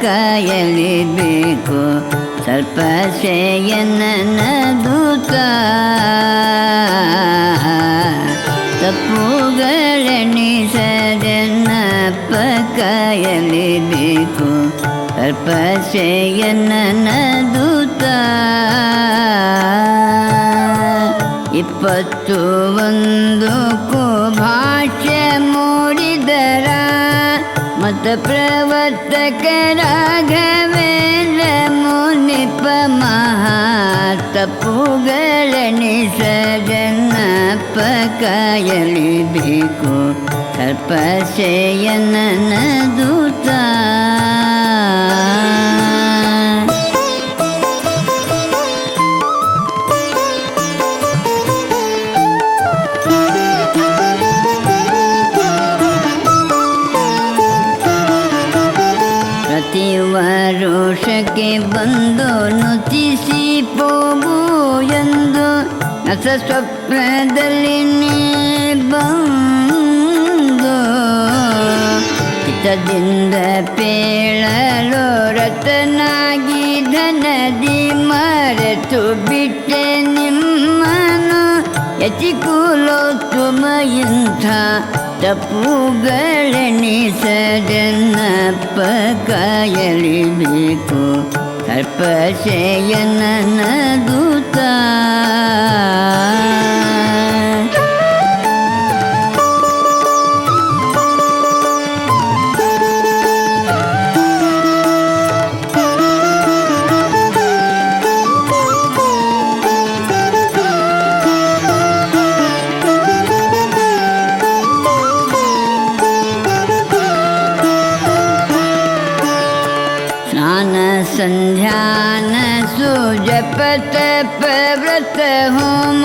ಕಾಯಲಿಬೇಕು ಸ್ವಲ್ಪ ಶಯನನ ದೂತ ತಪ್ಪುಗಳೆಣಿಸದೆನ್ನಪ್ಪ ಕಾಯಲಿಬೇಕು ಸ್ವಲ್ಪ ಶಯನನ ದೂತ 21 ಭಾಷ್ಯ ಮೂಡಿದರ ಮತ ಪ್ರವರ್ತಕ ರಾಘವೇಂದ್ರ ಮುನಿಪ ತಪ್ಪುಗಳೆಣಿಸದೆನ್ನಪ್ಪ ಕಾಯಲಿಬೇಕು ಸ್ವಲ್ಪ ಶಯನನ ದೂತ ವರುಷಕ್ಕೆ ಬಂದು ನುತಿಸಿ ಹೋಗು ಎಂದು ನಸ ಸ್ವಪ್ನದಲ್ಲಿ ನೀ ಬಂದು ಹಿತದಿಂದ ಪೇಳಲು ರತನಾಗಿ ಧನದಿ ಮರೆತು ಬಿಟ್ಟೆ ನಿಮ್ಮನು ಯತಿಕುಲೋತ್ತಮ ಇಂಥ ತಪ್ಪುಗಳೆಣಿಸದೆನ್ನಪ್ಪ ಕಾಯಲಿಬೇಕು ಸ್ವಲ್ಪ ಶಯನನ ದೂತ ಸಂಧ್ಯಾನ ಸುಜಪ ತಪ ವ್ರತ ಹೋಮ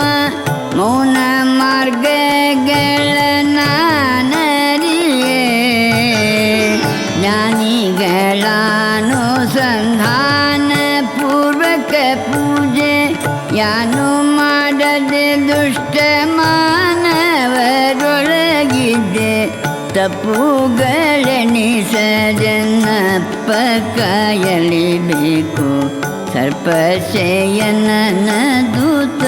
ಮೌನ ಮಾರ್ಗಗಳ ನಾನರಿಯೇ ಜ್ಞಾನಿಗಳಾನುಸಂಧಾನ ಪೂರ್ವಕ ಪೂಜೆ ಯಾನು ಮಾಡದೆ ದುಷ್ಟ ಮಾನವರೊಳಗಿದ್ದೆ ತಪ್ಪುಗಳೆಣಿಸದೆನ್ನಪ್ಪ ಕಾಯಲಿಬೇಕು ಸರ್ಪ ಶಯನನ ದೂತ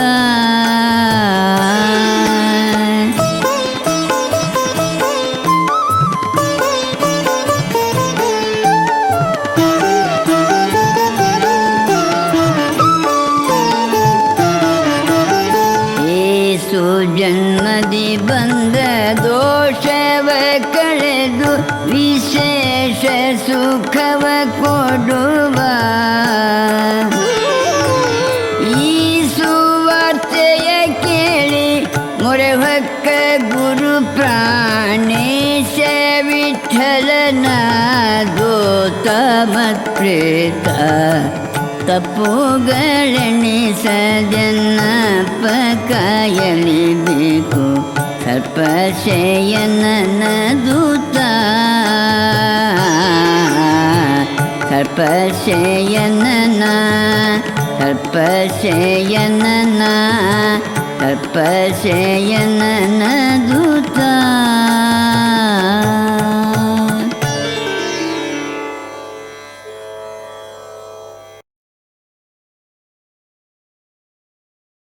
ಏಸು ಜನ್ಮದಿ ಬಂದ ದೋಷವ ಕಳೆದು ವಿಶೇಷ ಸುಖವ ಕೊಡುವ ಈ ಸುವಾರ್ತೆಯ ಕೇಳಿ ಮೊರೆಹೊಕ್ಕ ಗುರು ಪ್ರಾಣೇಶ ವಿಠಲನ ದೂತ ಮತ್ಪ್ರೇತ ತಪ್ಪುಗಳೆಣಿಸದೆನ್ನಪ್ಪ ಕಾಯಲಿಬೇಕು ಸ್ವಲ್ಪ ಶಯನನ ದೂತ ಸ್ವಲ್ಪ ಶಯನನ ಸ್ವಲ್ಪ ಶಯನನ ಸ್ವಲ್ಪ ಶಯನನ ದೂತ